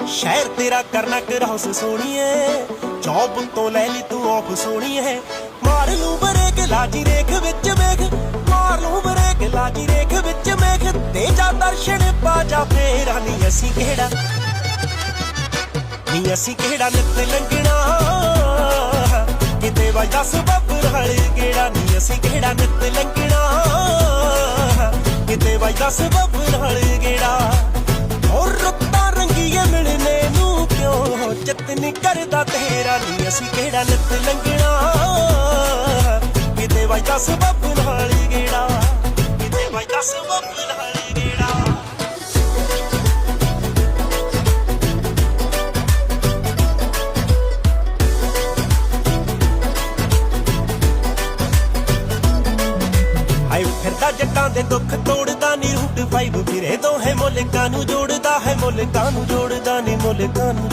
ਸ਼ਹਿਰ ਤੇਰਾ ਕਰਨਾ ਕਰੌਸ ਸੋਣੀਏ, ਜੌਬ ਤੋਂ ਲੈ ਲਈ ਤੂੰ ਆਫ ਸੋਣੀਏ। ਮਾਰ ਲੂੰ ਬਰੇਕ ਲਾਜੀ ਰੇਖ ਵਿੱਚ ਵੇਖ, ਮਾਰ ਲੂੰ ਬਰੇਕ ਲਾਜੀ ਰੇਖ ਵਿੱਚ ਵੇਖ। ਤੇ ਜਾ ਦਰਸ਼ਨ ਪਾ ਜਾ ਫੇਰਾ, ਨੀ ਅਸੀਂ ਕਿਹੜਾ, ਨੀ ਅਸੀਂ ਕਿਹੜਾ ਨਿੱਤ ਲੰਘਣਾ ਕਿਤੇ ਵੱਜਦਾ ਸਬੱਬ ਨਾਲ ਗੇੜਾ। ਨੀ ਅਸੀਂ ਕਿਹੜਾ ਨਿੱਤ ਲੰਘਣਾ ਕਿਤੇ ਵੱਜਦਾ ਸਬੱਬ ਨਾਲ ਗੇੜਾ। ਹੋਰ ਰੁੱਤਾਂ ਰੰਗੀਏ ਮਿਲਣੇ ਨੂੰ ਕਿਉਂ ਚਿੱਤ ਨੀ ਕਰਦਾ ਤੇਰਾ। ਨੀ ਅਸੀਂ ਕਿਹੜਾ ਨਿੱਤ ਲੰਘਣਾ ਕਿਤੇ ਵੱਜਦਾ ਸਬੱਬ ਨਾਲ ਗੇੜਾ, ਕਿਤੇ ਵੱਜਦਾ ਸਬੱਬ ਨਾਲ ਗੇੜਾ। ਆਏ ਫਿਰਦਾ ਜੱਟਾਂ ਦੇ ਦੁੱਖ ਤੋੜਦਾ ਨੀ ਰੂਟ 5 ਫਿਰੇ ਦੋਹੇ ਮੁਲਕਾਂ ਨੂੰ ਜੋੜਦਾ ਹੈ, ਮੁਲਕਾਂ ਨੂੰ ਜੋੜਦਾ ਨੀ ਮੁਲਕਾਂ ਨੂੰ